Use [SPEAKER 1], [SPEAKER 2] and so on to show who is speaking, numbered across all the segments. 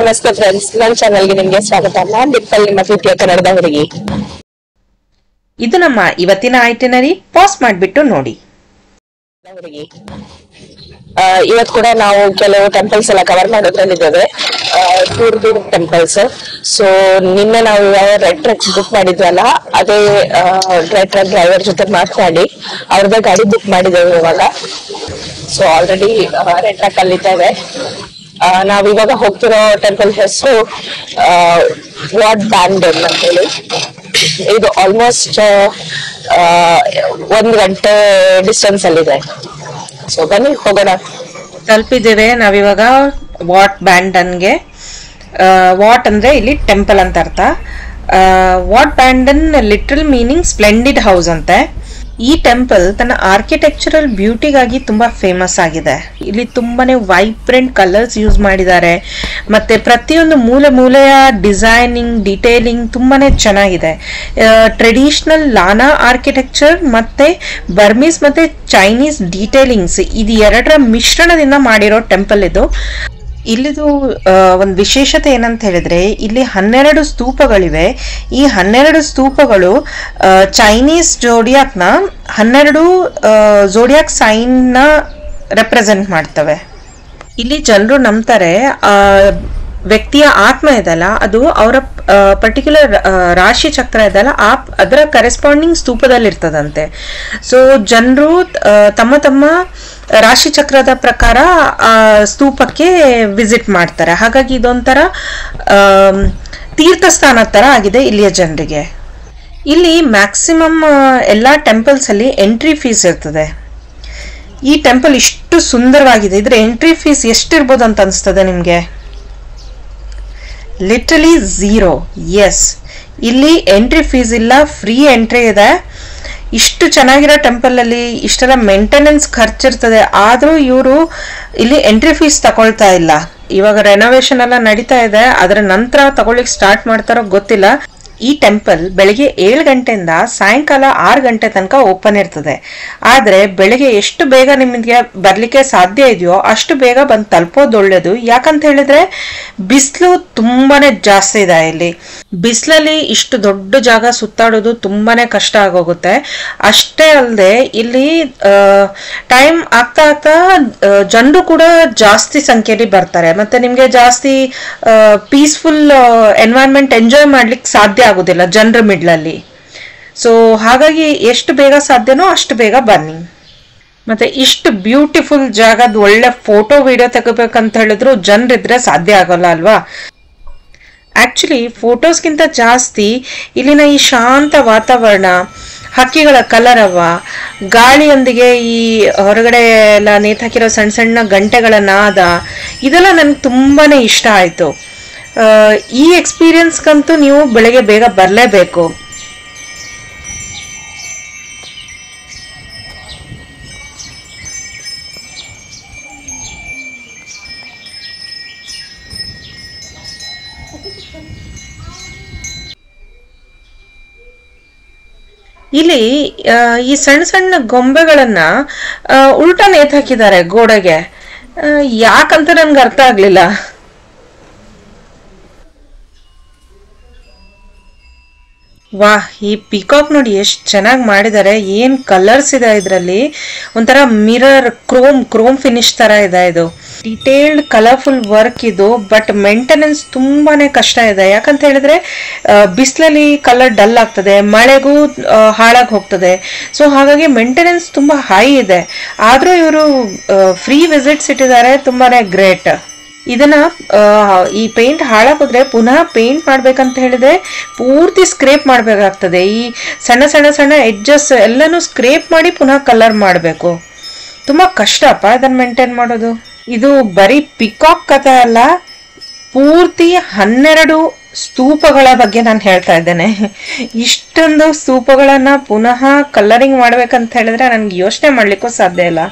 [SPEAKER 1] ನಮಸ್ತೆ ಫ್ರೆಂಡ್ಸ್, ನನ್ನ ಚಾನೆಲ್ಗೆ ನಿಮಗೆ ಸ್ವಾಗತ. ನಾನು ಡಿಂಪಲ್, ನಿಮ್ಮ ಪ್ರೀತಿಯ ಕನ್ನಡದ ಹುಡುಗಿ.
[SPEAKER 2] ಇದು ನಮ್ಮ ಇವತ್ತಿನ ಐಟಿನರಿ. ಪಾಸ್ ಮಾಡಿಬಿಟ್ಟು ನೋಡಿ.
[SPEAKER 1] ಇವತ್ತು ಕೂಡ ನಾವು ಕೆಲವು ಟೆಂಪಲ್ಸ್ ಎಲ್ಲ ಕವರ್ ಮಾಡೋದ್ರಲ್ಲಿದ್ದೇವೆ, ದೂರ ಟೆಂಪಲ್ಸ್. ಸೊ ನಿನ್ನೆ ನಾವು ಯಾವ ರೆಡ್ ಟ್ರಕ್ ಬುಕ್ ಮಾಡಿದ್ವಲ್ಲ, ಅದೇ ರೆಡ್ ಟ್ರಕ್ ಡ್ರೈವರ್ ಜೊತೆ ಮಾತನಾಡಿ ಅವ್ರದ್ದೇ ಗಾಡಿ ಬುಕ್ ಮಾಡಿದ್ದೇವೆ ಇವಾಗ. ಸೊ ಆಲ್ರೆಡಿ ರೆಡ್ ಟ್ರಕ್ ಅಲ್ಲಿದ್ದೇವೆ. ನಾವಿವಾಗ ಹೋಗ್ತಿರೋ ಟೆಂಪಲ್ ಹೆಸರು ವಾಟ್ ಬ್ಯಾಂಡನ್ ಅಂತ ಹೇಳಿ. ಇದು ಆಲ್ಮೋಸ್ಟ್ 1 ಗಂಟೆ ಡಿಸ್ಟೆನ್ಸ್ ಅಲ್ಲಿದೆ. ಸೊ ಬನ್ನಿ ಹೋಗೋಣ.
[SPEAKER 2] ತಲುಪಿದ್ದೇವೆ ನಾವಿವಾಗ ವಾಟ್ ಬ್ಯಾಂಡನ್ಗೆ. ವಾಟ್ ಅಂದ್ರೆ ಇಲ್ಲಿ ಟೆಂಪಲ್ ಅಂತ ಅರ್ಥ. Wat Ban Den literal meaning splendid house ಅಂತೆ. ಈ ಟೆಂಪಲ್ ತನ್ನ ಆರ್ಕಿಟೆಕ್ಚರಲ್ ಬ್ಯೂಟಿಗಾಗಿ ತುಂಬಾ ಫೇಮಸ್ ಆಗಿದೆ. ಇಲ್ಲಿ ತುಂಬಾನೇ ವೈಬ್ರೆಂಟ್ ಕಲರ್ಸ್ ಯೂಸ್ ಮಾಡಿದ್ದಾರೆ, ಮತ್ತೆ ಪ್ರತಿಯೊಂದು ಮೂಲೆಯ ಡಿಸೈನಿಂಗ್ ಡಿಟೇಲಿಂಗ್ ತುಂಬಾನೇ ಚೆನ್ನಾಗಿದೆ. ಟ್ರೆಡಿಷನಲ್ ಲಾನಾ ಆರ್ಕಿಟೆಕ್ಚರ್ ಮತ್ತೆ ಬರ್ಮೀಸ್ ಮತ್ತೆ ಚೈನೀಸ್ ಡಿಟೇಲಿಂಗ್ಸ್ ಇದು ಎರಡರ ಮಿಶ್ರಣದಿಂದ ಮಾಡಿರೋ ಟೆಂಪಲ್ ಇದು. ಇಲ್ಲಿದು ಒಂದು ವಿಶೇಷತೆ ಏನಂತ ಹೇಳಿದ್ರೆ, ಇಲ್ಲಿ 12 ಸ್ತೂಪಗಳಿವೆ. ಈ 12 ಸ್ತೂಪಗಳು ಚೈನೀಸ್ ಜೋಡಿಯಾಕ್ನ 12 ಜೋಡಿಯಾಕ್ ಸೈನ್ ನ ರೆಪ್ರೆಸೆಂಟ್ ಮಾಡ್ತವೆ. ಇಲ್ಲಿ ಜನರು ನಂಬ್ತಾರೆ ವ್ಯಕ್ತಿಯ ಆತ್ಮ ಇದಲ್ಲ, ಅದು ಅವರ ಪರ್ಟಿಕ್ಯುಲರ್ ರಾಶಿ ಚಕ್ರ ಇದಲ್ಲ, ಅದರ ಕರೆಸ್ಪಾಂಡಿಂಗ್ ಸ್ತೂಪದಲ್ಲಿ ಇರ್ತದಂತೆ. ಸೊ ಜನರು ತಮ್ಮ ರಾಶಿ ಚಕ್ರದ ಪ್ರಕಾರ ಸ್ತೂಪಕ್ಕೆ ವಿಸಿಟ್ ಮಾಡ್ತಾರೆ. ಹಾಗಾಗಿ ಇದೊಂಥರ ತೀರ್ಥಸ್ಥಾನ ತರ ಆಗಿದೆ ಇಲ್ಲಿಯ ಜನರಿಗೆ. ಇಲ್ಲಿ ಮ್ಯಾಕ್ಸಿಮಮ್ ಎಲ್ಲಾ ಟೆಂಪಲ್ಸ್ ಅಲ್ಲಿ ಎಂಟ್ರಿ ಫೀಸ್ ಇರ್ತದೆ. ಈ ಟೆಂಪಲ್ ಇಷ್ಟು ಸುಂದರವಾಗಿದೆ, ಇದ್ರ ಎಂಟ್ರಿ ಫೀಸ್ ಎಷ್ಟಿರ್ಬೋದು ಅಂತ ಅನಿಸ್ತದೆ ನಿಮ್ಗೆ? ಲಿಟ್ರಲಿ 0. ಎಸ್, ಇಲ್ಲಿ ಎಂಟ್ರಿ ಫೀಸ್ ಇಲ್ಲ, ಫ್ರೀ ಎಂಟ್ರಿ ಇದೆ. ಇಷ್ಟು ಚೆನ್ನಾಗಿರೋ ಟೆಂಪಲ್ ಅಲ್ಲಿ ಇಷ್ಟೆಲ್ಲ ಮೇಂಟೆನೆನ್ಸ್ ಖರ್ಚಿರ್ತದೆ, ಆದ್ರೂ ಇವರು ಇಲ್ಲಿ ಎಂಟ್ರಿ ಫೀಸ್ ತಗೊಳ್ತಾ ಇಲ್ಲ. ಇವಾಗ ರೆನೋವೇಶನ್ ಎಲ್ಲ ನಡೀತಾ ಇದೆ, ಅದರ ನಂತರ ತಗೊಳ್ಳಿಕ್ ಸ್ಟಾರ್ಟ್ ಮಾಡ್ತಾರೋ ಗೊತ್ತಿಲ್ಲ. ಈ ಟೆಂಪಲ್ ಬೆಳಿಗ್ಗೆ 7 ಗಂಟೆಯಿಂದ ಸಾಯಂಕಾಲ 6 ಗಂಟೆ ತನಕ ಓಪನ್ ಇರ್ತದೆ. ಆದ್ರೆ ಬೆಳಿಗ್ಗೆ ಎಷ್ಟು ಬೇಗ ನಿಮಗೆ ಬರ್ಲಿಕ್ಕೆ ಸಾಧ್ಯ ಇದೆಯೋ ಅಷ್ಟು ಬೇಗ ಬಂದು ತಲುಪೋದು ಒಳ್ಳೇದು. ಯಾಕಂತ ಹೇಳಿದ್ರೆ ಬಿಸಿಲು ತುಂಬಾನೇ ಜಾಸ್ತಿ ಇದೆ ಇಲ್ಲಿ. ಬಿಸಿಲಲ್ಲಿ ಇಷ್ಟು ದೊಡ್ಡ ಜಾಗ ಸುತ್ತಾಡೋದು ತುಂಬಾನೇ ಕಷ್ಟ ಆಗೋಗುತ್ತೆ. ಅಷ್ಟೇ ಅಲ್ಲದೆ ಇಲ್ಲಿ ಟೈಮ್ ಆಗ್ತಾ ಜನರು ಕೂಡ ಜಾಸ್ತಿ ಸಂಖ್ಯೆಯಲ್ಲಿ ಬರ್ತಾರೆ. ಮತ್ತೆ ನಿಮ್ಗೆ ಜಾಸ್ತಿ ಪೀಸ್ಫುಲ್ ಎನ್ವೈರನ್ಮೆಂಟ್ ಎಂಜಾಯ್ ಮಾಡ್ಲಿಕ್ಕೆ ಸಾಧ್ಯ ಆಗುದಿಲ್ಲ ಜನರ ಮಿಡ್ಲಲ್ಲಿ. ಸೊ ಹಾಗಾಗಿ ಎಷ್ಟು ಬೇಗ ಸಾಧ್ಯನೋ ಅಷ್ಟು ಬೇಗ ಬನ್ನಿ. ಮತ್ತೆ ಇಷ್ಟು ಬ್ಯೂಟಿಫುಲ್ ಜಾಗದ ಒಳ್ಳೆ ಫೋಟೋ ವಿಡಿಯೋ ತೆಗೋಬೇಕಂತ ಹೇಳಿದ್ರು ಜನರಿದ್ರೆ ಸಾಧ್ಯ ಆಗೋಲ್ಲ ಅಲ್ವಾ? ಆಕ್ಚುಲಿ ಫೋಟೋಸ್ಗಿಂತ ಜಾಸ್ತಿ ಇಲ್ಲಿನ ಈ ಶಾಂತ ವಾತಾವರಣ, ಹಕ್ಕಿಗಳ ಕಲರವ, ಗಾಳಿಯೊಂದಿಗೆ ಈ ಹೊರಗಡೆ ಎಲ್ಲ ನೇತಾಕಿರೋ ಸಣ್ಣ ಸಣ್ಣ ಗಂಟೆಗಳ ನಾದ, ಇದೆಲ್ಲ ನನ್ಗೆ ತುಂಬಾನೇ ಇಷ್ಟ ಆಯ್ತು. ಈ ಎಕ್ಸ್ಪೀರಿಯನ್ಸ್ಗಂತೂ ನೀವು ಬೆಳಗ್ಗೆ ಬೇಗ ಬರಲೇಬೇಕು. ಇಲ್ಲಿ ಈ ಸಣ್ಣ ಸಣ್ಣ ಗೊಂಬೆಗಳನ್ನ ಉಲ್ಟಾ ನೇತಾಕಿದ್ದಾರೆ ಗೋಡೆಗೆ. ಯಾಕಂತ ನನ್ಗೆ ಅರ್ಥ ಆಗ್ಲಿಲ್ಲ. ವಾಹ್, ಈ ಪಿಕಾಕ್ ನೋಡಿ ಎಷ್ಟು ಚೆನ್ನಾಗಿ ಮಾಡಿದ್ದಾರೆ. ಏನ್ ಕಲರ್ಸ್ ಇದೆ ಇದರಲ್ಲಿ, ಒಂಥರ ಮಿರರ್ ಕ್ರೋಮ್ ಫಿನಿಶ್ ತರ ಇದೆ. ಇದು ಡಿಟೇಲ್ಡ್ ಕಲರ್ಫುಲ್ ವರ್ಕ್ ಇದು. ಬಟ್ ಮೇಂಟೆನೆನ್ಸ್ ತುಂಬಾನೇ ಕಷ್ಟ ಇದೆ. ಯಾಕಂತ ಹೇಳಿದ್ರೆ ಬಿಸಿಲಲ್ಲಿ ಕಲರ್ ಡಲ್ ಆಗ್ತದೆ, ಮಳೆಗೂ ಹಾಳಾಗಿ ಹೋಗ್ತದೆ. ಸೊ ಹಾಗಾಗಿ ಮೇಂಟೆನೆನ್ಸ್ ತುಂಬಾ ಹೈ ಇದೆ. ಆದ್ರೂ ಇವರು ಫ್ರೀ ವಿಸಿಟ್ಸ್ ಇಟ್ಟಿದ್ದಾರೆ, ತುಂಬಾನೇ ಗ್ರೇಟ್. ಇದನ್ನ ಈ ಪೇಂಟ್ ಹಾಳಾಗೋದ್ರೆ ಪುನಃ ಪೇಂಟ್ ಮಾಡ್ಬೇಕಂತ ಹೇಳಿದ್ರೆ ಪೂರ್ತಿ ಸ್ಕ್ರೇಪ್ ಮಾಡ್ಬೇಕಾಗ್ತದೆ. ಈ ಸಣ್ಣ ಎಡ್ಜಸ್ ಎಲ್ಲಾನು ಸ್ಕ್ರೇಪ್ ಮಾಡಿ ಪುನಃ ಕಲರ್ ಮಾಡಬೇಕು. ತುಂಬಾ ಕಷ್ಟಪ್ಪ ಇದನ್ನ ಮೇಂಟೈನ್ ಮಾಡೋದು. ಇದು ಬರೀ ಪಿಕಾಕ್ ಕಥೆ ಅಲ್ಲ, ಪೂರ್ತಿ 12 ಸ್ತೂಪಗಳ ಬಗ್ಗೆ ನಾನು ಹೇಳ್ತಾ ಇದ್ದೇನೆ. ಇಷ್ಟೊಂದು ಸ್ತೂಪಗಳನ್ನ ಪುನಃ ಕಲರಿಂಗ್ ಮಾಡ್ಬೇಕಂತ ಹೇಳಿದ್ರೆ ನನ್ಗೆ ಯೋಚನೆ ಮಾಡ್ಲಿಕ್ಕೂ ಸಾಧ್ಯ ಇಲ್ಲ.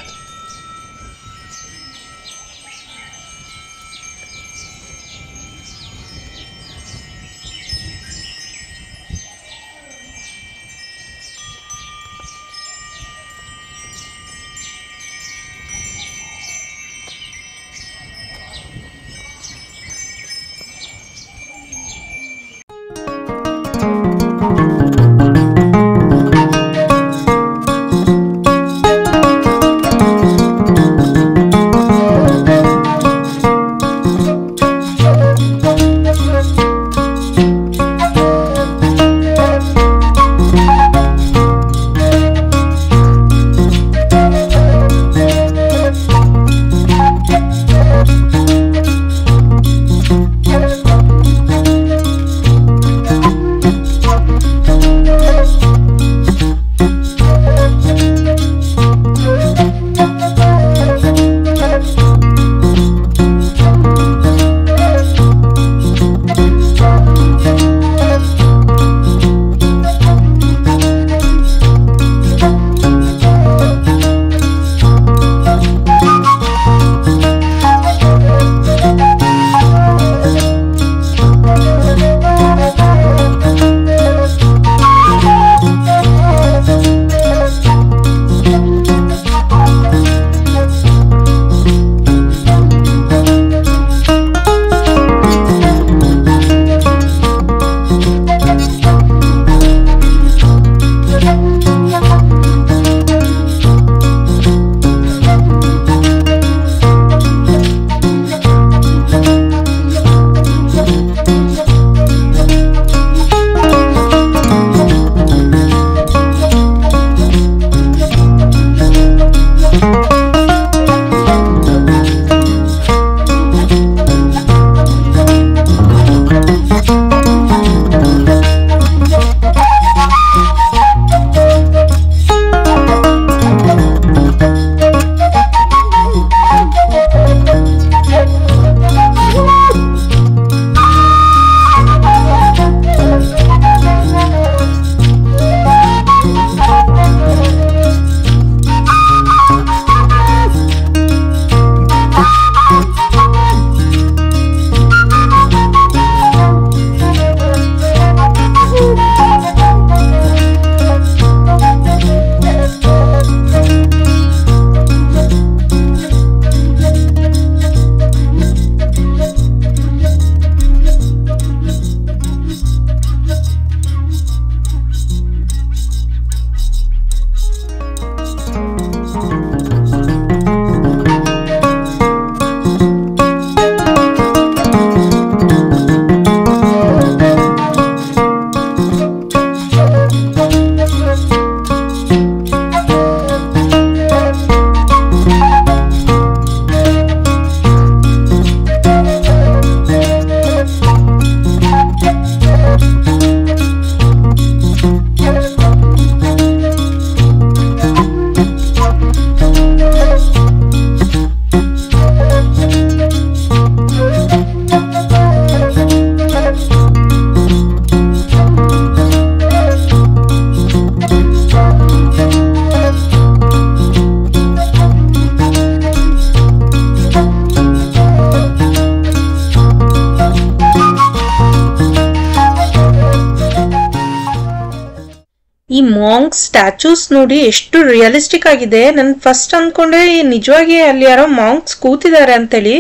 [SPEAKER 2] ಈ ಮಾಂಕ್ ಸ್ಟ್ಯಾಚೂಸ್ ನೋಡಿ ಎಷ್ಟು ರಿಯಲಿಸ್ಟಿಕ್ ಆಗಿದೆ. ನಾನು ಫಸ್ಟ್ ಅಂದ್ಕೊಂಡೆ ನಿಜವಾಗಿ ಅಲ್ಲಿ ಯಾರೋ ಮಾಂಕ್ಸ್ ಕೂತಿದ್ದಾರೆ ಅಂತೇಳಿ,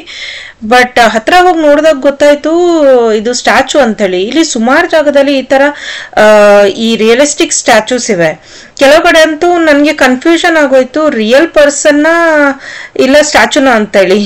[SPEAKER 2] ಬಟ್ ಹತ್ರ ಹೋಗಿ ನೋಡಿದಾಗ ಗೊತ್ತಾಯ್ತು ಇದು ಸ್ಟ್ಯಾಚು ಅಂತೇಳಿ. ಇಲ್ಲಿ ಸುಮಾರು ಜಾಗದಲ್ಲಿ ಈ ತರ ಈ ರಿಯಲಿಸ್ಟಿಕ್ ಸ್ಟ್ಯಾಚೂಸ್ ಇವೆ. ಕೆಲವು ಕಡೆ ಅಂತೂ ನನಗೆ ಕನ್ಫ್ಯೂಷನ್ ಆಗೋಯ್ತು ರಿಯಲ್ ಪರ್ಸನ್ನ ಇಲ್ಲ ಸ್ಟ್ಯಾಚುನ ಅಂತೇಳಿ.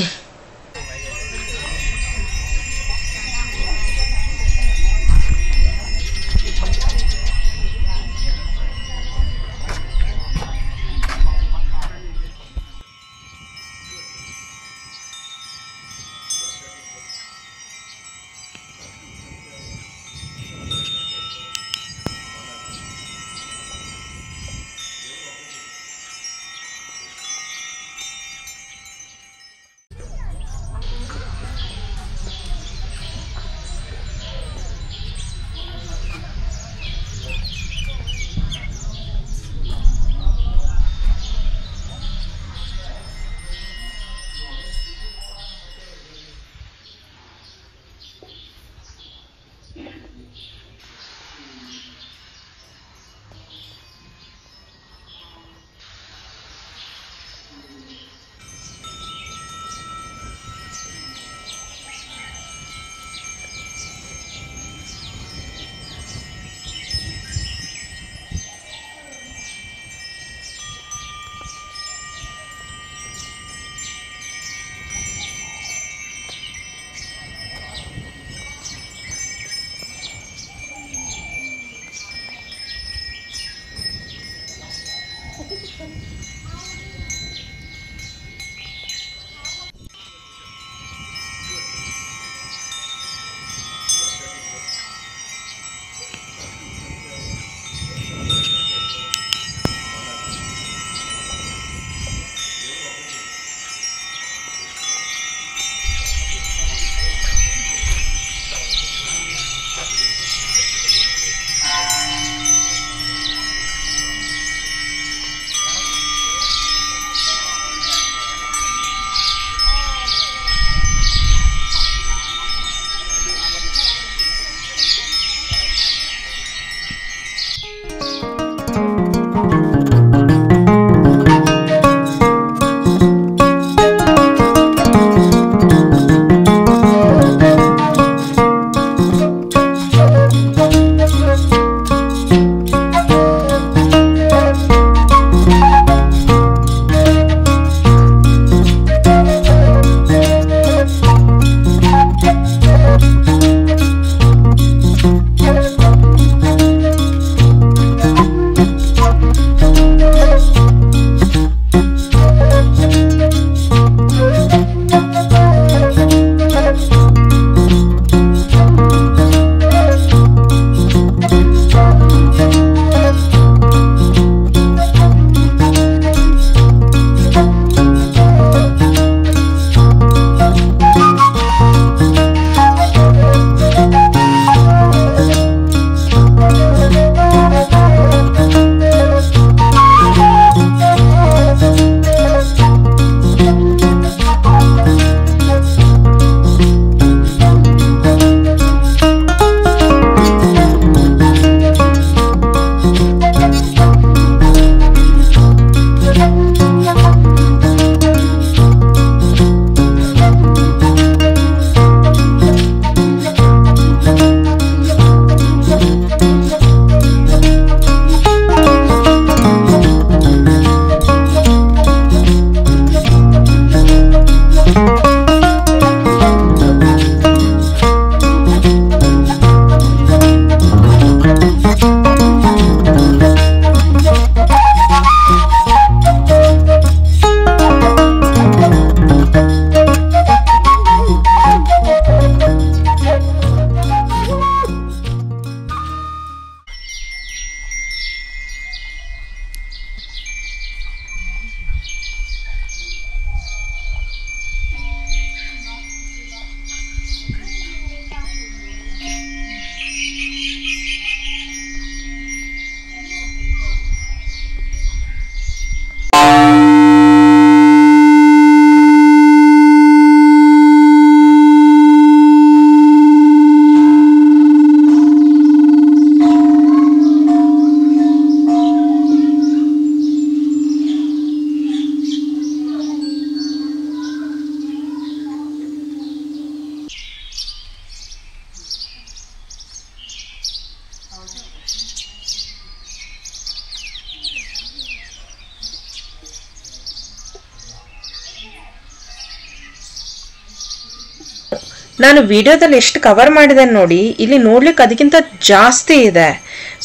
[SPEAKER 2] ನಾನು ವಿಡಿಯೋದಲ್ಲಿ ಎಷ್ಟು ಕವರ್ ಮಾಡಿದೆ ನೋಡಿ, ಇಲ್ಲಿ ನೋಡ್ಲಿಕ್ಕೆ ಅದಕ್ಕಿಂತ ಜಾಸ್ತಿ ಇದೆ.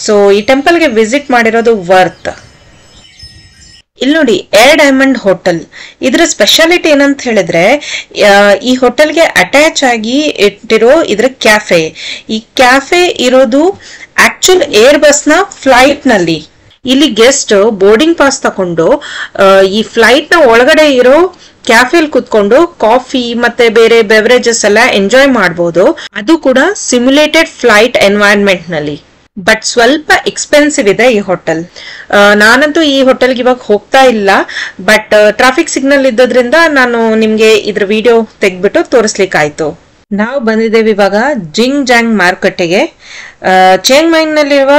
[SPEAKER 2] ಸೊ ಈ ಟೆಂಪಲ್ಗೆ ವಿಸಿಟ್ ಮಾಡಿರೋದು ವರ್ತ್. ಇಲ್ಲಿ ನೋಡಿ, ಏರ್ ಡೈಮಂಡ್ ಹೋಟೆಲ್. ಇದರ ಸ್ಪೆಷಾಲಿಟಿ ಏನಂತ ಹೇಳಿದ್ರೆ, ಈ ಹೋಟೆಲ್ಗೆ ಅಟ್ಯಾಚ್ ಆಗಿ ಇಟ್ಟಿರೋ ಇದ್ರ ಕ್ಯಾಫೆ. ಈ ಕ್ಯಾಫೆ ಇರೋದು ಆಕ್ಚುಲ್ ಏರ್ ಬಸ್ ನ ಫ್ಲೈಟ್ ನಲ್ಲಿ. ಇಲ್ಲಿ ಗೆಸ್ಟ್ ಬೋರ್ಡಿಂಗ್ ಪಾಸ್ ತಕೊಂಡು ಈ ಫ್ಲೈಟ್ ನ ಒಳಗಡೆ ಇರೋ ಕ್ಯಾಫೆಲ್ ಕುತ್ಕೊಂಡು ಕಾಫಿ ಮತ್ತೆ ಬೇರೆ ಬೆವರೇಜಸ್ ಎಲ್ಲ ಎಂಜಾಯ್ ಮಾಡಬಹುದು. ಅದು ಕೂಡ ಸಿಮ್ಯುಲೇಟೆಡ್ ಫ್ಲೈಟ್ ಎನ್ವೈರನ್ಮೆಂಟ್ ನಲ್ಲಿ. ಬಟ್ ಸ್ವಲ್ಪ ಎಕ್ಸ್ಪೆನ್ಸಿವ್ ಇದೆ ಈ ಹೋಟೆಲ್. ನಾನಂತೂ ಈ ಹೋಟೆಲ್ಗೆ ಇವಾಗ ಹೋಗ್ತಾ ಇಲ್ಲ, ಬಟ್ ಟ್ರಾಫಿಕ್ ಸಿಗ್ನಲ್ ಇದ್ದದ್ರಿಂದ ನಾನು ನಿಮ್ಗೆ ಇದ್ರ ವಿಡಿಯೋ ತೆಗ್ಬಿಟ್ಟು ತೋರಿಸ್ಲಿಕ್ಕಾಯ್ತು. ನಾವು ಬಂದಿದ್ದೇವೆ ಇವಾಗ ಜಿಂಗ್ ಜಾಂಗ್ ಮಾರುಕಟ್ಟೆಗೆ. ಚಿಯಾಂಗ್ ಮೈನಲ್ಲಿರುವ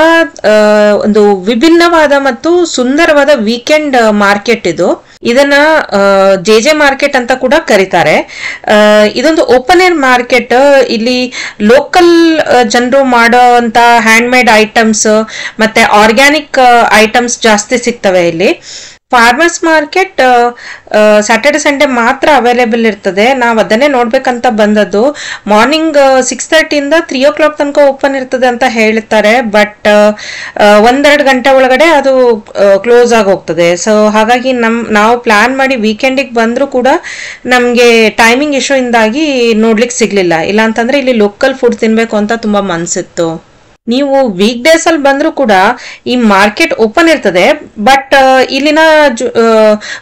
[SPEAKER 2] ಒಂದು ವಿಭಿನ್ನವಾದ ಮತ್ತು ಸುಂದರವಾದ ವೀಕೆಂಡ್ ಮಾರ್ಕೆಟ್ ಇದು. ಇದನ್ನ ಜೆ ಮಾರ್ಕೆಟ್ ಅಂತ ಕೂಡ ಕರೀತಾರೆ. ಇದೊಂದು ಓಪನ್ ಏರ್ ಮಾರ್ಕೆಟ್. ಇಲ್ಲಿ ಲೋಕಲ್ ಜನರು ಮಾಡೋಂತ ಹ್ಯಾಂಡ್ ಮೇಡ್ ಐಟಮ್ಸ್ ಮತ್ತೆ ಆರ್ಗ್ಯಾನಿಕ್ ಐಟಮ್ಸ್ ಜಾಸ್ತಿ ಸಿಗ್ತವೆ ಇಲ್ಲಿ. ಫಾರ್ಮರ್ಸ್ ಮಾರ್ಕೆಟ್ ಸ್ಯಾಟರ್ಡೆ ಸಂಡೇ ಮಾತ್ರ ಅವೈಲೇಬಲ್ ಇರ್ತದೆ. ನಾವು ಅದನ್ನೇ ನೋಡ್ಬೇಕಂತ ಬಂದದ್ದು. ಮಾರ್ನಿಂಗ್ 6:30 ಇಂದ 3 o'clock ತನಕ ಓಪನ್ ಇರ್ತದೆ ಅಂತ ಹೇಳ್ತಾರೆ, ಬಟ್ 1-2 ಗಂಟೆ ಒಳಗಡೆ ಅದು ಕ್ಲೋಸ್ ಆಗಿ ಹೋಗ್ತದೆ. ಸೊ ಹಾಗಾಗಿ ನಾವು ಪ್ಲಾನ್ ಮಾಡಿ ವೀಕೆಂಡಿಗೆ ಬಂದರೂ ಕೂಡ ನಮಗೆ ಟೈಮಿಂಗ್ ಇಶ್ಯೂ ಇಂದಾಗಿ ನೋಡ್ಲಿಕ್ಕೆ ಸಿಗ್ಲಿಲ್ಲ. ಇಲ್ಲ ಅಂತಂದ್ರೆ ಇಲ್ಲಿ ಲೋಕಲ್ ಫುಡ್ ತಿನ್ಬೇಕು ಅಂತ ತುಂಬಾ ಮನ್ಸಿತ್ತು. ನೀವು ವೀಕ್ ಡೇಸ್ ಅಲ್ಲಿ ಬಂದ್ರೂ ಕೂಡ ಈ ಮಾರ್ಕೆಟ್ ಓಪನ್ ಇರ್ತದೆ, ಬಟ್ ಇಲ್ಲಿನ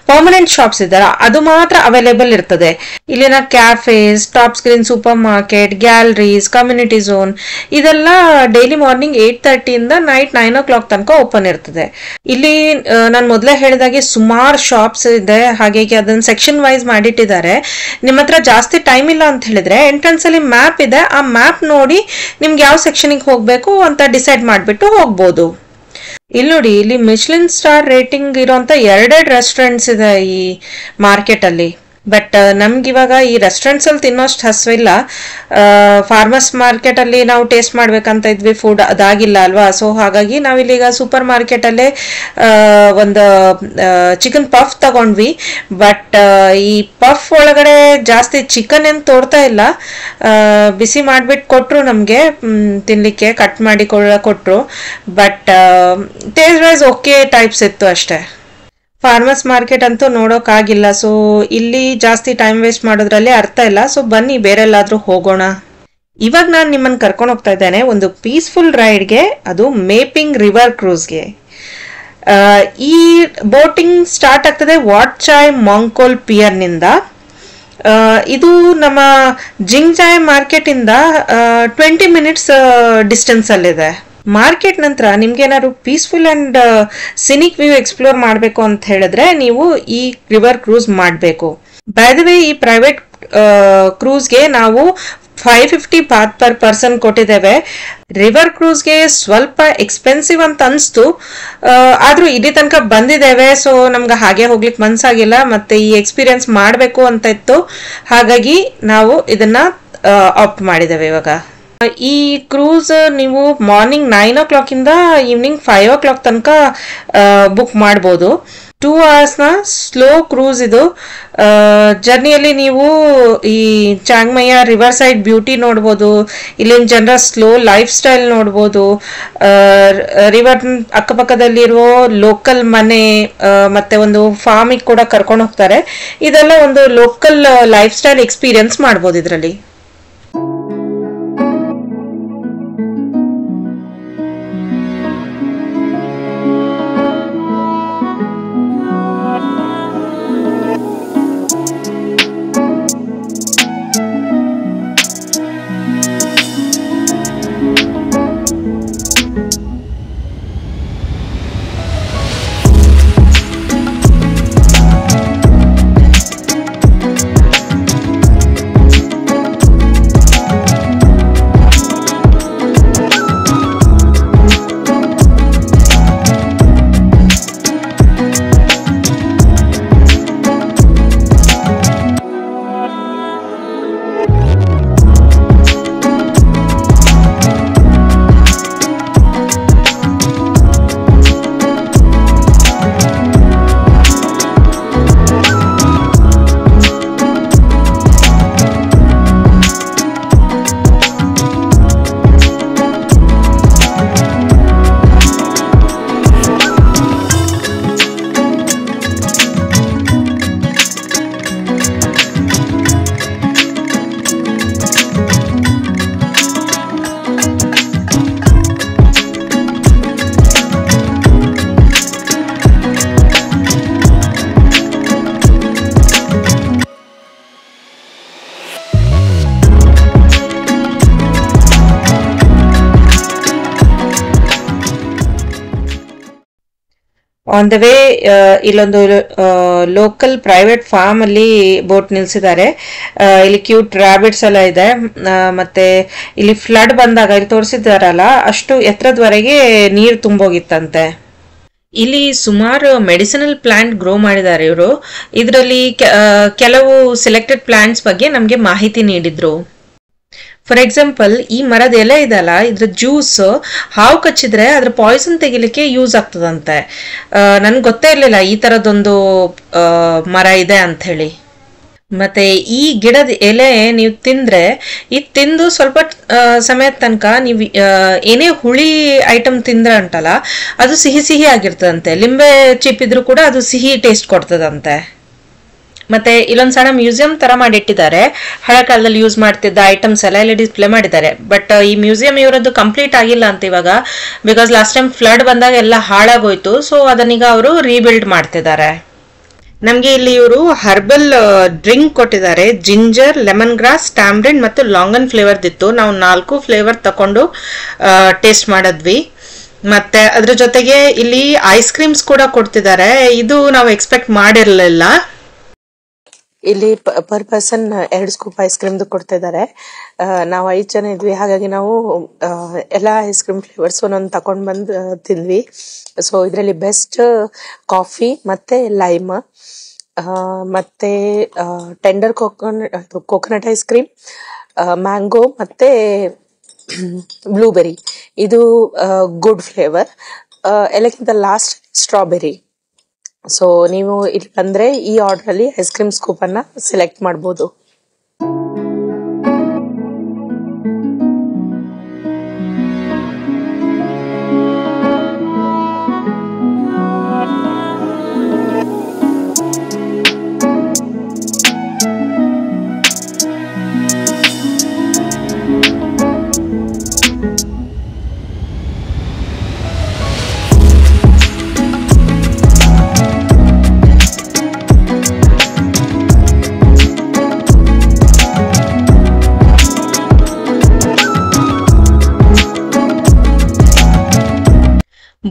[SPEAKER 2] ಪರ್ಮನೆಂಟ್ ಶಾಪ್ಸ್ ಇದ್ದಾರ ಅದು ಮಾತ್ರ ಅವೈಲೇಬಲ್ ಇರ್ತದೆ. ಇಲ್ಲಿನ cafes, top screen supermarket, galleries, community zone ಇದೆಲ್ಲ ಡೈಲಿ ಮಾರ್ನಿಂಗ್ 8:30 ಇಂದ ನೈಟ್ 9 o'clock ತನಕ ಓಪನ್ ಇರ್ತದೆ. ಇಲ್ಲಿ ನಾನು ಮೊದಲೇ ಹೇಳಿದಾಗೆ ಸುಮಾರು ಶಾಪ್ಸ್ ಇದೆ, ಹಾಗಾಗಿ ಅದನ್ನ ಸೆಕ್ಷನ್ ವೈಸ್ ಮಾಡಿಟ್ಟಿದ್ದಾರೆ. ನಿಮ್ಮ ಹತ್ರ ಜಾಸ್ತಿ ಟೈಮ್ ಇಲ್ಲ ಅಂತ ಹೇಳಿದ್ರೆ ಎಂಟ್ರೆನ್ಸ್ ಅಲ್ಲಿ ಮ್ಯಾಪ್ ಇದೆ, ಆ ಮ್ಯಾಪ್ ನೋಡಿ ನಿಮ್ಗೆ ಯಾವ ಸೆಕ್ಷನ್ಗೆ ಹೋಗ್ಬೇಕು ಅಂತ ಡಿಸೈಡ್ ಮಾಡ್ಬಿಟ್ಟು ಹೋಗ್ಬೋದು. ಇಲ್ಲಿ ನೋಡಿ, ಇಲ್ಲಿ ಮಿಶ್ಲಿನ್ ಸ್ಟಾರ್ ರೇಟಿಂಗ್ ಇರೋಂತ 2 ರೆಸ್ಟೋರೆಂಟ್ಸ್ ಇದೆ ಈ ಮಾರ್ಕೆಟ್ ಅಲ್ಲಿ. ಬಟ್ ನಮ್ಗಿವಾಗ ಈ ರೆಸ್ಟೋರೆಂಟ್ಸ್ ಅಲ್ಲಿ ತಿನ್ನೋಷ್ಟು ಹಸಿವಿಲ್ಲ. ಫಾರ್ಮರ್ಸ್ ಮಾರ್ಕೆಟ್ ಅಲ್ಲಿ ನಾವು ಟೇಸ್ಟ್ ಮಾಡ್ಬೇಕಂತ ಇದ್ವಿ, ಫುಡ್ ಅದಾಗಿಲ್ಲ ಅಲ್ವಾ. ಸೊ ಹಾಗಾಗಿ ನಾವಿಲ್ಲೀಗ ಸೂಪರ್ ಮಾರ್ಕೆಟ್ ಅಲ್ಲೇ ಒಂದು ಚಿಕನ್ ಪಫ್ ತಗೊಂಡ್ವಿ. ಬಟ್ ಈ ಪಫ್ ಒಳಗಡೆ ಜಾಸ್ತಿ ಚಿಕನ್ ಏನ್ ತೋರ್ತಾ ಇಲ್ಲ, ಬಿಸಿ ಮಾಡ್ಬಿಟ್ಟು ಕೊಟ್ರು ನಮ್ಗೆ ತಿನ್ಲಿಕ್ಕೆ, ಕಟ್ ಮಾಡಿ ಕೊಟ್ರು. But taste wise okay types ಇತ್ತು ಅಷ್ಟೇ. ಫಾರ್ಮರ್ಸ್ ಮಾರ್ಕೆಟ್ ಅಂತೂ ನೋಡೋಕ್ ಆಗಿಲ್ಲ. ಸೊ ಇಲ್ಲಿ ಜಾಸ್ತಿ ಟೈಮ್ ವೇಸ್ಟ್ ಮಾಡೋದ್ರಲ್ಲಿ ಅರ್ಥ ಇಲ್ಲ. ಸೊ ಬನ್ನಿ ಬೇರೆಲ್ಲಾದ್ರೂ ಹೋಗೋಣ. ಇವಾಗ ನಾನು ನಿಮ್ಮನ್ನ ಕರ್ಕೊಂಡು ಹೋಗ್ತಾ ಇದ್ದೇನೆ ಒಂದು ಪೀಸ್ಫುಲ್ ರೈಡ್ಗೆ, ಅದು ಮೇಪಿಂಗ್ ರಿವರ್ ಕ್ರೂಸ್ಗೆ. ಈ ಬೋಟಿಂಗ್ ಸ್ಟಾರ್ಟ್ ಆಗ್ತದೆ ವಾಟ್ ಚಾಯ್ ಮಾಂಕೋಲ್ ಪಿಯರ್ ನಿಂದ. ಇದು ನಮ್ಮ ಜಿಂಗ್ ಜಾಯ್ ಮಾರ್ಕೆಟ್ ಇಂದ 20 minutes ಡಿಸ್ಟೆನ್ಸ್ ಅಲ್ಲಿದೆ. ಮಾರ್ಕೆಟ್ ನಂತರ ನಿಮ್ಗೆ ಏನಾದ್ರು peaceful and scenic view explore ಮಾಡಬೇಕು ಅಂತ ಹೇಳಿದ್ರೆ ನೀವು ಈ ರಿವರ್ ಕ್ರೂಸ್ ಮಾಡಬೇಕು. ಬೈ ದ ವೇ, ಈ ಪ್ರೈವೇಟ್ ಕ್ರೂಸ್ಗೆ ನಾವು 550 ಬಾತ್ ಪರ್ ಪರ್ಸನ್ ಕೊಟ್ಟಿದ್ದೇವೆ. ರಿವರ್ ಕ್ರೂಸ್ಗೆ ಸ್ವಲ್ಪ ಎಕ್ಸ್ಪೆನ್ಸಿವ್ ಅಂತ ಅನ್ಸ್ತು, ಆದ್ರೂ ಇಲ್ಲಿ ತನಕ ಬಂದಿದ್ದೇವೆ. ಸೊ ನಮ್ಗೆ ಹಾಗೆ ಹೋಗ್ಲಿಕ್ಕೆ ಮನ್ಸಾಗಿಲ್ಲ, ಮತ್ತೆ ಈ ಎಕ್ಸ್ಪೀರಿಯನ್ಸ್ ಮಾಡಬೇಕು ಅಂತ ಇತ್ತು, ಹಾಗಾಗಿ ನಾವು ಇದನ್ನ ಆಪ್ಟ್ ಮಾಡಿದ್ದೇವೆ. ಇವಾಗ ಈ ಕ್ರೂಸ್ ನೀವು ಮಾರ್ನಿಂಗ್ 9 o'clock ಇಂದ ಈವ್ನಿಂಗ್ 5 o'clock ತನಕ ಬುಕ್ ಮಾಡ್ಬೋದು. 2 hours ನ ಸ್ಲೋ ಕ್ರೂಸ್ ಇದು. ಜರ್ನಿಯಲ್ಲಿ ನೀವು ಈ ಚಾಂಗ್ಮಯ್ಯ ರಿವರ್ ಸೈಡ್ ಬ್ಯೂಟಿ ನೋಡ್ಬೋದು, ಇಲ್ಲಿನ ಜನರ ಸ್ಲೋ ಲೈಫ್ ಸ್ಟೈಲ್ ನೋಡ್ಬೋದು, ರಿವರ್ ಅಕ್ಕಪಕ್ಕದಲ್ಲಿರೋ ಲೋಕಲ್ ಮನೆ ಮತ್ತೆ ಒಂದು ಫಾರ್ಮಿಗೆ ಕೂಡ ಕರ್ಕೊಂಡು ಹೋಗ್ತಾರೆ. ಇದೆಲ್ಲ ಒಂದು ಲೋಕಲ್ ಲೈಫ್ ಸ್ಟೈಲ್ ಎಕ್ಸ್ಪೀರಿಯನ್ಸ್ ಮಾಡ್ಬೋದು ಇದರಲ್ಲಿ. ಆನ್ ದ ವೇ ಇಲ್ಲೊಂದು ಲೋಕಲ್ ಪ್ರೈವೇಟ್ ಫಾರ್ಮ್ ಅಲ್ಲಿ ಬೋಟ್ ನಿಲ್ಸಿದ್ದಾರೆ. ಇಲ್ಲಿ ಕ್ಯೂಟ್ ರಾಬಿಟ್ಸ್ ಎಲ್ಲ ಇದೆ. ಮತ್ತೆ ಇಲ್ಲಿ ಫ್ಲಡ್ ಬಂದಾಗ ಇಲ್ಲಿ ತೋರಿಸಿದಾರಲ್ಲ ಅಷ್ಟು ಎತ್ತರದವರೆಗೆ ನೀರು ತುಂಬೋಗಿತ್ತಂತೆ. ಇಲ್ಲಿ ಸುಮಾರು ಮೆಡಿಸಿನಲ್ ಪ್ಲಾಂಟ್ ಗ್ರೋ ಮಾಡಿದ್ದಾರೆ ಇವರು. ಇದರಲ್ಲಿ ಕೆಲವು ಸೆಲೆಕ್ಟೆಡ್ ಪ್ಲಾಂಟ್ಸ್ ಬಗ್ಗೆ ನಮಗೆ ಮಾಹಿತಿ ನೀಡಿದ್ರು. ಫಾರ್ ಎಕ್ಸಾಂಪಲ್, ಈ ಮರದ ಎಲೆ ಇದಲ್ಲ, ಇದ್ರ ಜ್ಯೂಸ್ ಹಾವು ಕಚ್ಚಿದ್ರೆ ಅದ್ರ ಪಾಯ್ಸನ್ ತೆಗಿಲಿಕ್ಕೆ ಯೂಸ್ ಆಗ್ತದಂತೆ. ನನ್ಗೆ ಗೊತ್ತೇ ಇರ್ಲಿಲ್ಲ ಈ ತರದೊಂದು ಮರ ಇದೆ ಅಂತ ಹೇಳಿ. ಮತ್ತೆ ಈ ಗಿಡದ ಎಲೆ ನೀವು ತಿಂದ್ರೆ ಇದು ತಿಂದು ಸ್ವಲ್ಪ ಸಮಯದ ತನಕ ನೀವು ಏನೇ ಹುಳಿ ಐಟಮ್ ತಿಂದ್ರೆ ಉಂಟಲ್ಲ ಅದು ಸಿಹಿ ಸಿಹಿ ಆಗಿರ್ತದಂತೆ. ಲಿಂಬೆ ಚಿಪ್ಪಿದ್ರು ಕೂಡ ಅದು ಸಿಹಿ ಟೇಸ್ಟ್ ಕೊಡ್ತದಂತೆ. ಮತ್ತೆ ಇಲ್ಲೊಂದ್ ಸಣ್ಣ ಮ್ಯೂಸಿಯಂ ತರ ಮಾಡಿಟ್ಟಿದ್ದಾರೆ. ಹಳೆ ಕಾಲದಲ್ಲಿ ಯೂಸ್ ಮಾಡ್ತಿದ್ದ ಐಟಮ್ಸ್ ಎಲ್ಲ ಇಲ್ಲಿ ಡಿಸ್ಪ್ಲೇ ಮಾಡಿದ್ದಾರೆ. ಬಟ್ ಈ ಮ್ಯೂಸಿಯಂ ಇವರದ್ದು ಕಂಪ್ಲೀಟ್ ಆಗಿಲ್ಲ ಅಂತ ಇವಾಗ, ಬಿಕಾಸ್ ಲಾಸ್ಟ್ ಟೈಮ್ ಫ್ಲಡ್ ಬಂದಾಗ ಎಲ್ಲ ಹಾಳಾಗೋಯ್ತು. ಸೊ ಅದನ್ನೀಗ ಅವರು ರೀಬಿಲ್ಡ್ ಮಾಡ್ತಿದ್ದಾರೆ. ನಮ್ಗೆ ಇಲ್ಲಿ ಇವರು ಹರ್ಬಲ್ ಡ್ರಿಂಕ್ ಕೊಟ್ಟಿದ್ದಾರೆ. ಜಿಂಜರ್, ಲೆಮನ್ ಗ್ರಾಸ್, ಟ್ಯಾಮ್ರಿನ್ ಮತ್ತು ಲಾಂಗನ್ ಫ್ಲೇವರ್ದಿತ್ತು. ನಾವು 4 ಫ್ಲೇವರ್ ತಕೊಂಡು ಟೇಸ್ಟ್ ಮಾಡಿದ್ವಿ. ಮತ್ತೆ ಅದ್ರ ಜೊತೆಗೆ ಇಲ್ಲಿ ಐಸ್ ಕ್ರೀಮ್ಸ್ ಕೂಡ ಕೊಡ್ತಿದ್ದಾರೆ. ಇದು ನಾವು ಎಕ್ಸ್ಪೆಕ್ಟ್ ಮಾಡಿರ್ಲಿಲ್ಲ.
[SPEAKER 1] ಇಲ್ಲಿ per person 2 scoop ice cream ಕೊಡ್ತಾ ಇದ್ದಾರೆ. ನಾವು 5 ಜನ ಇದ್ವಿ, ಹಾಗಾಗಿ ನಾವು ಎಲ್ಲಾ ಐಸ್ ಕ್ರೀಮ್ ಫ್ಲೇವರ್ಸ್ ಒಂದೊಂದು ತಕೊಂಡ್ ಬಂದು ತಿಂದ್ವಿ. ಸೊ ಇದರಲ್ಲಿ ಬೆಸ್ಟ್ ಕಾಫಿ ಮತ್ತೆ ಲೈಮ್, ಮತ್ತೆ tender coconut ice cream, mango ಮತ್ತೆ ಬ್ಲೂಬೆರಿ ಇದು ಗುಡ್ ಫ್ಲೇವರ್. ಎಲ್ಲಕ್ಕಿಂತ ಲಾಸ್ಟ್ ಸ್ಟ್ರಾಬೆರಿ. ಸೊ ನೀವು ಇಲ್ಲಿ ಬಂದ್ರೆ ಈ ಆರ್ಡರ್ ಅಲ್ಲಿ ಐಸ್ ಕ್ರೀಮ್ ಸ್ಕೂಪ್ ಅನ್ನ ಸೆಲೆಕ್ಟ್ ಮಾಡಬಹುದು.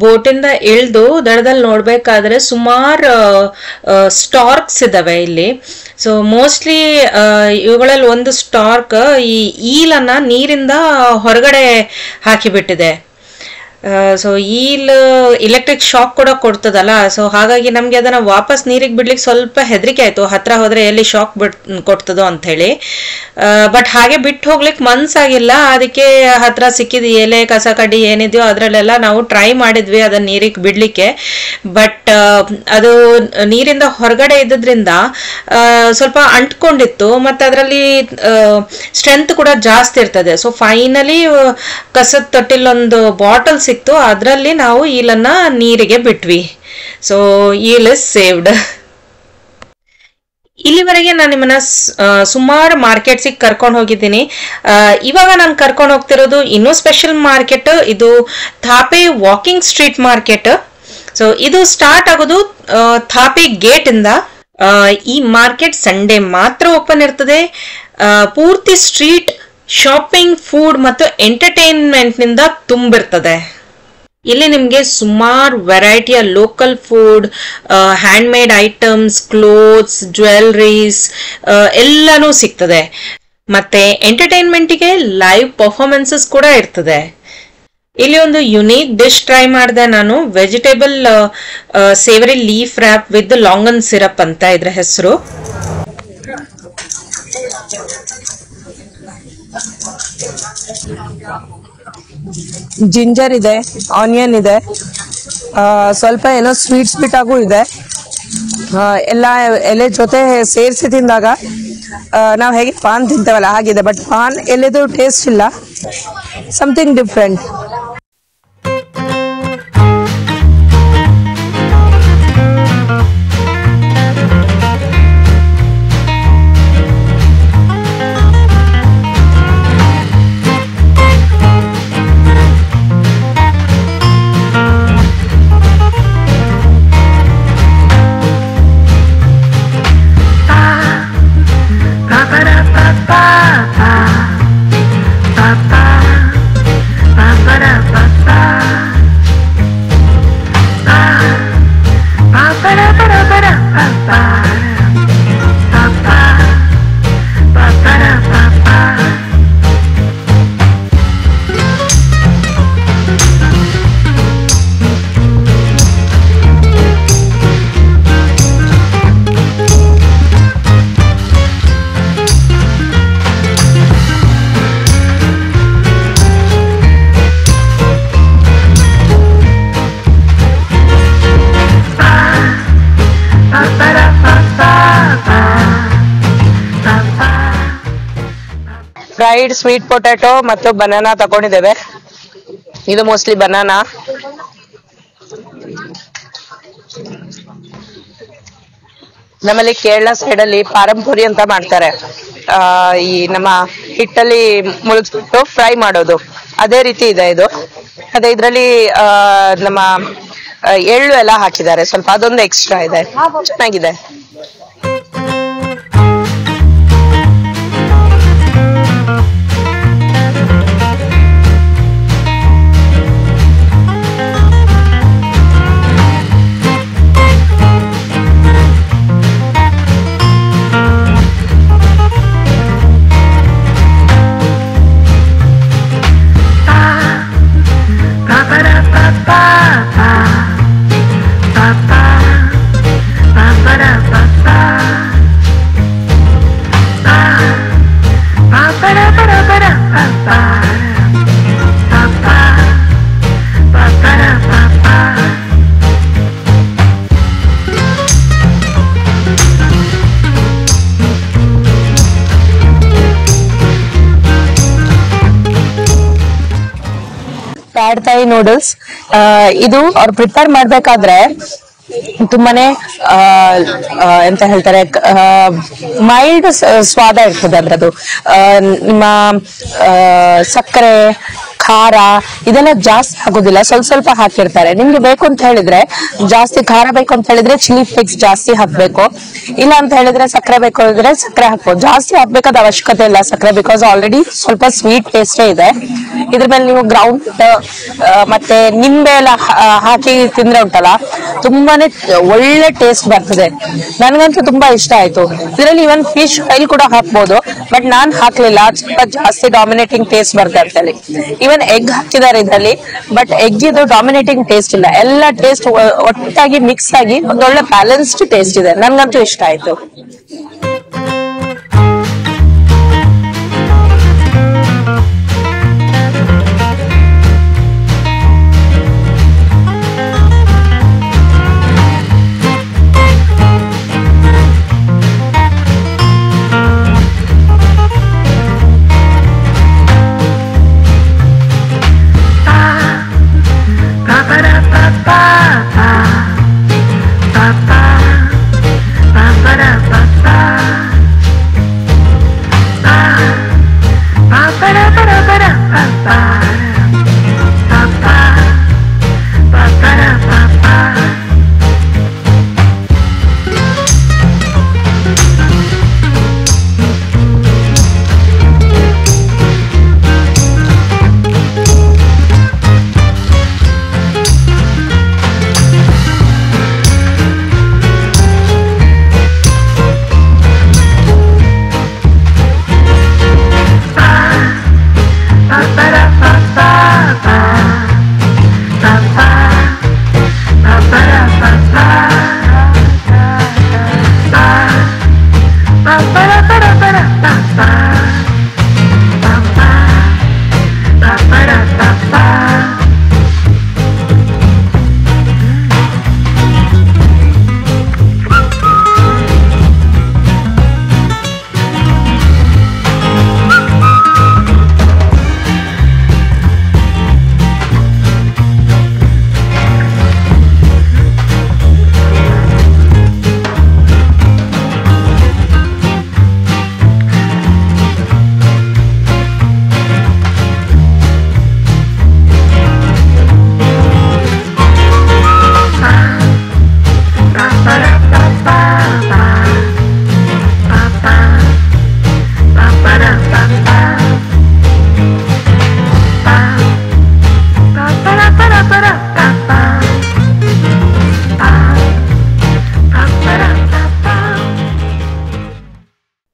[SPEAKER 2] ಬೋಟಿಂದ ಇಳ್ದು ದಡದಲ್ಲಿ ನೋಡ್ಬೇಕಾದ್ರೆ ಸುಮಾರು ಸ್ಟಾರ್ಕ್ಸ್ ಇದಾವೆ ಇಲ್ಲಿ. ಸೊ ಮೋಸ್ಟ್ಲಿ ಇವುಗಳಲ್ಲಿ ಒಂದು ಸ್ಟಾರ್ಕ್ ಈ ಈಲನ್ನ ನೀರಿಂದ ಹೊರಗಡೆ ಹಾಕಿಬಿಟ್ಟಿದೆ. ಸೊ ಈಲ್ ಇಲೆಕ್ಟ್ರಿಕ್ ಶಾಕ್ ಕೂಡ ಕೊಡ್ತದಲ್ಲ, ಸೊ ಹಾಗಾಗಿ ನಮ್ಗೆ ಅದನ್ನ ವಾಪಸ್ ನೀರಿಗೆ ಬಿಡ್ಲಿಕ್ಕೆ ಸ್ವಲ್ಪ ಹೆದರಿಕೆ ಆಯ್ತು. ಹತ್ರ ಹೋದ್ರೆ ಎಲ್ಲಿ ಶಾಕ್ ಕೊಡ್ತದೋ ಅಂತ ಹೇಳಿ. ಬಟ್ ಹಾಗೆ ಬಿಟ್ಟು ಹೋಗ್ಲಿಕ್ಕೆ ಮನ್ಸಾಗಿಲ್ಲ. ಅದಕ್ಕೆ ಹತ್ರ ಸಿಕ್ಕಿದ ಎಲೆ ಕಸ ಕಡ್ಡಿ ಏನಿದೆಯೋ ಅದ್ರಲ್ಲೆಲ್ಲ ನಾವು ಟ್ರೈ ಮಾಡಿದ್ವಿ ಅದನ್ನ ನೀರಿಗೆ ಬಿಡ್ಲಿಕ್ಕೆ. ಬಟ್ ಅದು ನೀರಿಂದ ಹೊರಗಡೆ ಇದ್ದದ್ರಿಂದ ಸ್ವಲ್ಪ ಅಂಟ್ಕೊಂಡಿತ್ತು. ಮತ್ತೆ ಅದರಲ್ಲಿ ಸ್ಟ್ರೆಂತ್ ಕೂಡ ಜಾಸ್ತಿ ಇರ್ತದೆ. ಸೊ ಫೈನಲಿ ಕಸದ ತೊಟ್ಟಿಲೊಂದು ಬಾಟಲ್ ಸಿಕ್ತು, ಅದರಲ್ಲಿ ನಾವು ಈಲನ್ನ ನೀರಿಗೆ ಬಿಟ್ವಿ. So eel is saved. ಇಲ್ಲಿವರೆಗೆ ನಾನು ನಿಮ್ಮನ್ನ ಸುಮಾರು ಮಾರ್ಕೆಟ್ಸಿಗೆ ಕರ್ಕೊಂಡು ಹೋಗಿದ್ದೀನಿ. ಇವಾಗ ನಾನು ಕರ್ಕೊಂಡು ಹೋಗ್ತಿರೋದು ಇನ್ನೂ ಸ್ಪೆಷಲ್ ಮಾರ್ಕೆಟ್. ಇದು ಥಾಪೆ ವಾಕಿಂಗ್ ಸ್ಟ್ರೀಟ್ ಮಾರ್ಕೆಟ್. ಸೊ ಇದು ಸ್ಟಾರ್ಟ್ ಆಗೋದು ಥಾಪೆ ಗೇಟ್ ಇಂದ. ಈ ಮಾರ್ಕೆಟ್ ಸಂಡೇ ಮಾತ್ರ ಓಪನ್ ಇರ್ತದೆ. ಪೂರ್ತಿ ಸ್ಟ್ರೀಟ್ ಶಾಪಿಂಗ್, ಫುಡ್ ಮತ್ತು ಎಂಟರ್ಟೈನ್ಮೆಂಟ್ ನಿಂದ ತುಂಬಿರ್ತದೆ. ಇಲ್ಲಿ ನಿಮ್ಗೆ ಸುಮಾರು ವೆರೈಟಿಯ local food, handmade items, clothes, jewelleries ಎಲ್ಲಾನು ಸಿಗ್ತದೆ. ಮತ್ತೆ ಎಂಟರ್ಟೈನ್ಮೆಂಟಿಗೆ ಲೈವ್ ಪರ್ಫಾರ್ಮೆನ್ಸಸ್ ಕೂಡ ಇರ್ತದೆ. ಇಲ್ಲಿ ಒಂದು ಯುನೀಕ್ ಡಿಶ್ ಟ್ರೈ ಮಾಡಿದೆ ನಾನು. Vegetable savoury leaf wrap with longan syrup ಅಂತ ಇದ್ರ ಹೆಸರು.
[SPEAKER 1] ಜಿಂಜರ್ ಇದೆ, ಆನಿಯನ್ ಇದೆ, ಸ್ವಲ್ಪ ಏನೋ ಸ್ವೀಟ್ ಆಗು ಇದೆ. ಎಲ್ಲ ಎಲೆ ಜೊತೆ ಸೇರಿಸಿ ತಿಂದಾಗ ನಾವು ಹೇಗೆ ಪಾನ್ ತಿಂತೇವಲ್ಲ ಹಾಗಿದೆ. ಬಟ್ ಪಾನ್ ಎಲೆದು ಟೇಸ್ಟ್ ಇಲ್ಲ, something different.
[SPEAKER 3] Ba-ba-da-ba-ba-ba.
[SPEAKER 1] Fried sweet potato ಮತ್ತು ಬನಾನಾ ತಗೊಂಡಿದ್ದೇವೆ. ಇದು ಮೋಸ್ಟ್ಲಿ ಬನಾನಾ. ನಮ್ಮಲ್ಲಿ ಕೇರಳ ಸೈಡ್ ಅಲ್ಲಿ ಪಾರಂಪುರಿ ಅಂತ ಮಾಡ್ತಾರೆ. ಈ ನಮ್ಮ ಹಿಟ್ಟಲ್ಲಿ ಮುಳುಗಿಸ್ಬಿಟ್ಟು ಫ್ರೈ ಮಾಡೋದು, ಅದೇ ರೀತಿ ಇದೆ ಇದು. ಅದೇ ಇದ್ರಲ್ಲಿ ನಮ್ಮ ಎಳ್ಳು ಎಲ್ಲ ಹಾಕಿದ್ದಾರೆ ಸ್ವಲ್ಪ, ಅದೊಂದು ಎಕ್ಸ್ಟ್ರಾ ಇದೆ, ಚೆನ್ನಾಗಿದೆ. ಪ್ಯಾಡ್ ಥೈ ನೂಡಲ್ಸ್, ಇದು ಅವ್ರು ಪ್ರಿಪೇರ್ ಮಾಡ್ಬೇಕಾದ್ರೆ ತುಂಬಾನೇ ಎಂತ ಹೇಳ್ತಾರೆ, ಮೈಲ್ಡ್ ಸ್ವಾದ ಇರ್ತದೆ ಅದ್ರದ್ದು. ನಿಮ್ಮ ಸಕ್ಕರೆ, ಖಾರ ಇದೆಲ್ಲ ಜಾಸ್ತಿ ಆಗೋದಿಲ್ಲ, ಸ್ವಲ್ಪ ಸ್ವಲ್ಪ ಹಾಕಿರ್ತಾರೆ. ನಿಮ್ಗೆ ಬೇಕು ಅಂತ ಹೇಳಿದ್ರೆ, ಜಾಸ್ತಿ ಖಾರ ಬೇಕು ಅಂತ ಹೇಳಿದ್ರೆ ಚಿಲ್ಲಿ ಫ್ಲೇಕ್ಸ್ ಜಾಸ್ತಿ ಹಾಕ್ಬೇಕು, ಇಲ್ಲ ಅಂತ ಹೇಳಿದ್ರೆ ಸಕ್ಕರೆ ಬೇಕು ಅಂದ್ರೆ ಸಕ್ಕರೆ ಹಾಕ್ಬೋದು. ಜಾಸ್ತಿ ಹಾಕ್ಬೇಕಾದ ಅವಶ್ಯಕತೆ ಇಲ್ಲ ಸಕ್ಕರೆ, ಬಿಕಾಸ್ ಆಲ್ರೆಡಿ ಸ್ವಲ್ಪ ಸ್ವೀಟ್ ಟೇಸ್ಟೇ ಇದೆ. ಇದ್ರ ಮೇಲೆ ನೀವು ಗ್ರೌಂಡ್ ಮತ್ತೆ ನಿಂಬೆ ಎಲ್ಲ ಹಾಕಿ ತಿಂದ್ರೆ ಉಂಟಲ್ಲ, ತುಂಬಾನೇ ಒಳ್ಳೆ ಟೇಸ್ಟ್ ಬರ್ತದೆ. ನನ್ಗಂತೂ ತುಂಬಾ ಇಷ್ಟ ಆಯ್ತು. ಇದರಲ್ಲಿ ಇವನ್ ಫಿಶ್ ಆಯಿಲ್ ಕೂಡ ಹಾಕ್ಬೋದು, ಬಟ್ ನಾನ್ ಹಾಕ್ಲಿಲ್ಲ, ಸ್ವಲ್ಪ ಜಾಸ್ತಿ ಡಾಮಿನೇಟಿಂಗ್ ಟೇಸ್ಟ್ ಬರ್ತದೆ. ಇವನ್ ಎಗ್ ಹಾಕಿದ್ದಾರೆ ಇದರಲ್ಲಿ, ಬಟ್ ಎಗ್ ಇದು ಡಾಮಿನೇಟಿಂಗ್ ಟೇಸ್ಟ್ ಇಲ್ಲ, ಎಲ್ಲ ಟೇಸ್ಟ್ ಒಟ್ಟಾಗಿ ಮಿಕ್ಸ್ ಆಗಿ ಒಂದೊಳ್ಳೆ ಬ್ಯಾಲೆನ್ಸ್ಡ್ ಟೇಸ್ಟ್ ಇದೆ. ನನ್ಗಂತೂ ಇಷ್ಟ ಆಯ್ತು.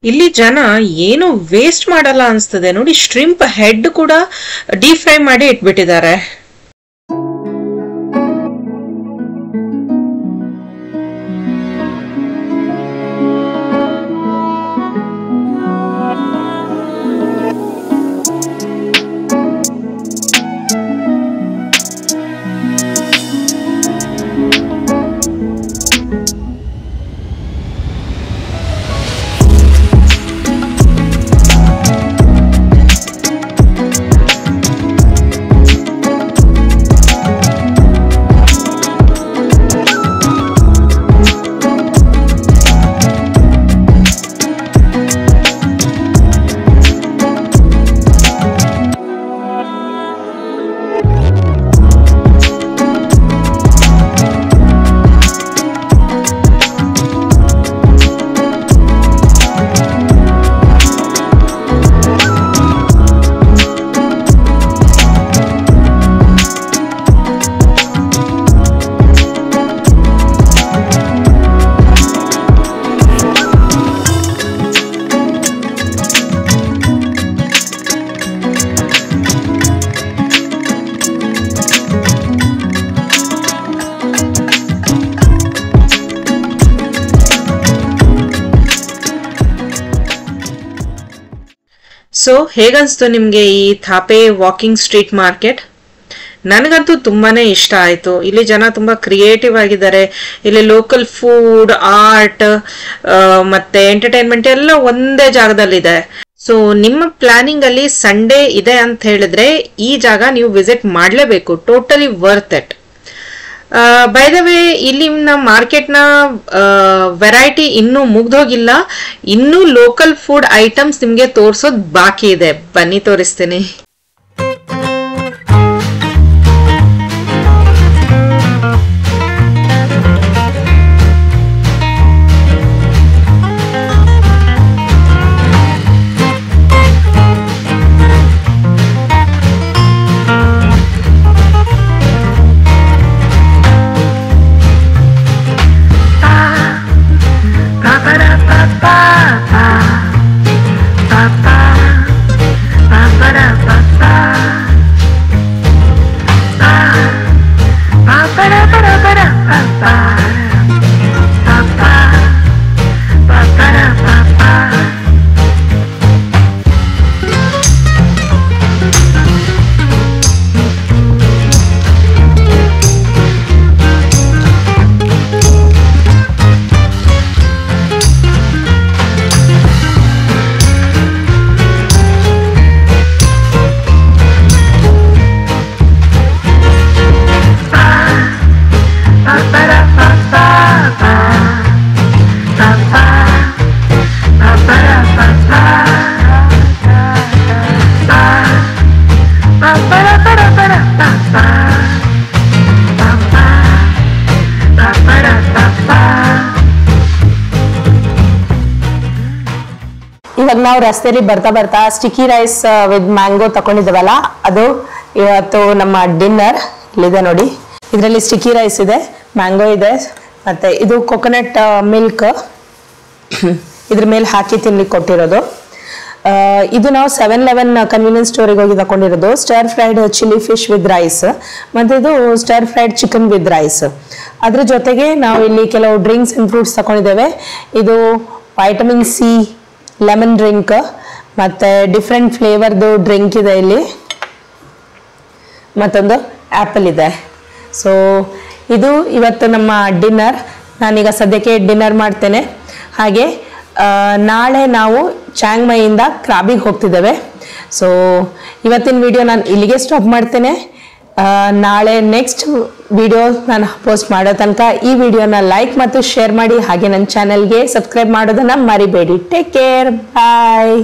[SPEAKER 2] ಇಲ್ಲಿ ಜನ ಏನು ವೇಸ್ಟ್ ಮಾಡಲ್ಲ ಅನ್ಸ್ತದೆ ನೋಡಿ. ಶ್ರಿಂಪ್ ಹೆಡ್ ಕೂಡ ಡೀಪ್ ಫ್ರೈ ಮಾಡಿ ಇಟ್ಬಿಟ್ಟಿದ್ದಾರೆ. ಸೊ ಹೇಗನ್ಸ್ತು ನಿಮ್ಗೆ ಈ ಥಾಪೆ ವಾಕಿಂಗ್ ಸ್ಟ್ರೀಟ್ ಮಾರ್ಕೆಟ್? ನನಗಂತೂ ತುಂಬಾನೇ ಇಷ್ಟ ಆಯ್ತು. ಇಲ್ಲಿ ಜನ ತುಂಬಾ ಕ್ರಿಯೇಟಿವ್ ಆಗಿದ್ದಾರೆ. ಇಲ್ಲಿ ಲೋಕಲ್ ಫುಡ್, ಆರ್ಟ್ ಮತ್ತೆ ಎಂಟರ್ಟೈನ್ಮೆಂಟ್ ಎಲ್ಲ ಒಂದೇ ಜಾಗದಲ್ಲಿದೆ. ಸೊ ನಿಮ್ಮ ಪ್ಲಾನಿಂಗ್ ಅಲ್ಲಿ ಸಂಡೇ ಇದೆ ಅಂತ ಹೇಳಿದ್ರೆ ಈ ಜಾಗ ನೀವು ವಿಸಿಟ್ ಮಾಡಲೇಬೇಕು. Totally worth it. By the way ಇಲ್ಲಿ ಮಾರ್ಕೆಟ್ ನ ವೆರೈಟಿ ಇನ್ನೂ ಮುಗ್ದೋಗಿಲ್ಲ. ಇನ್ನೂ ಲೋಕಲ್ ಫುಡ್ ಐಟಮ್ಸ್ ನಿಮ್ಗೆ ತೋರ್ಸೋದ್ ಬಾಕಿ ಇದೆ. ಬನ್ನಿ ತೋರಿಸ್ತೀನಿ.
[SPEAKER 1] ಇವಾಗ ನಾವು ರಸ್ತೆಯಲ್ಲಿ ಬರ್ತಾ ಬರ್ತಾ ಸ್ಟಿಕ್ಕಿ ರೈಸ್ ವಿತ್ ಮ್ಯಾಂಗೋ ತಕೊಂಡಿದ್ದೇವಲ್ಲ, ಅದು ಇವತ್ತು ನಮ್ಮ ಡಿನ್ನರ್. ಇಲ್ಲಿದೆ ನೋಡಿ, ಇದರಲ್ಲಿ ಸ್ಟಿಕ್ಕಿ ರೈಸ್ ಇದೆ, ಮ್ಯಾಂಗೋ ಇದೆ, ಮತ್ತೆ ಇದು ಕೊಕೊನಟ್ ಮಿಲ್ಕ್ ಇದ್ರ ಮೇಲೆ ಹಾಕಿ ತಿನ್ಲಿಕ್ಕೆ ಕೊಟ್ಟಿರೋದು. ಇದು ನಾವು 7-Eleven ಕನ್ವೀನಿಯನ್ಸ್ ಸ್ಟೋರಿಗೆ ಹೋಗಿ ತಕೊಂಡಿರೋದು. Stir fried chilli fish with rice, ಮತ್ತೆ ಇದು stir fried chicken with rice. ಅದ್ರ ಜೊತೆಗೆ ನಾವು ಇಲ್ಲಿ ಕೆಲವು ಡ್ರಿಂಕ್ಸ್ ಅಂಡ್ ಫ್ರೂಟ್ಸ್ ತಕೊಂಡಿದ್ದೇವೆ. ಇದು ವೈಟಮಿನ್ ಸಿ ಲೆಮನ್ ಡ್ರಿಂಕ್, ಮತ್ತೆ ಡಿಫ್ರೆಂಟ್ ಫ್ಲೇವರ್ದು ಡ್ರಿಂಕ್ ಇದೆ ಇಲ್ಲಿ, ಮತ್ತೊಂದು ಆ್ಯಪಲ್ ಇದೆ. ಸೊ ಇದು ಇವತ್ತು ನಮ್ಮ ಡಿನ್ನರ್. ನಾನೀಗ ಸದ್ಯಕ್ಕೆ ಡಿನ್ನರ್ ಮಾಡ್ತೇನೆ. ಹಾಗೆ ನಾಳೆ ನಾವು ಚಾಂಗ್ ಮೈಯಿಂದ ಕ್ರಾಬಿಗೆ ಹೋಗ್ತಿದ್ದೇವೆ. ಸೊ ಇವತ್ತಿನ ವಿಡಿಯೋ ನಾನು ಇಲ್ಲಿಗೆ ಸ್ಟಾಪ್ ಮಾಡ್ತೇನೆ. ನಾಳೆ ನೆಕ್ಸ್ಟ್ ವಿಡಿಯೋ ನಾನು ಪೋಸ್ಟ್ ಮಾಡೋ ತನಕ ಈ ವಿಡಿಯೋನ ಲೈಕ್ ಮತ್ತು ಶೇರ್ ಮಾಡಿ. ಹಾಗೆ ನನ್ನ ಚಾನೆಲ್ಗೆ ಸಬ್ಸ್ಕ್ರೈಬ್ ಮಾಡೋದನ್ನ ಮರಿಬೇಡಿ. ಟೇಕ್ ಕೇರ್, ಬಾಯ್.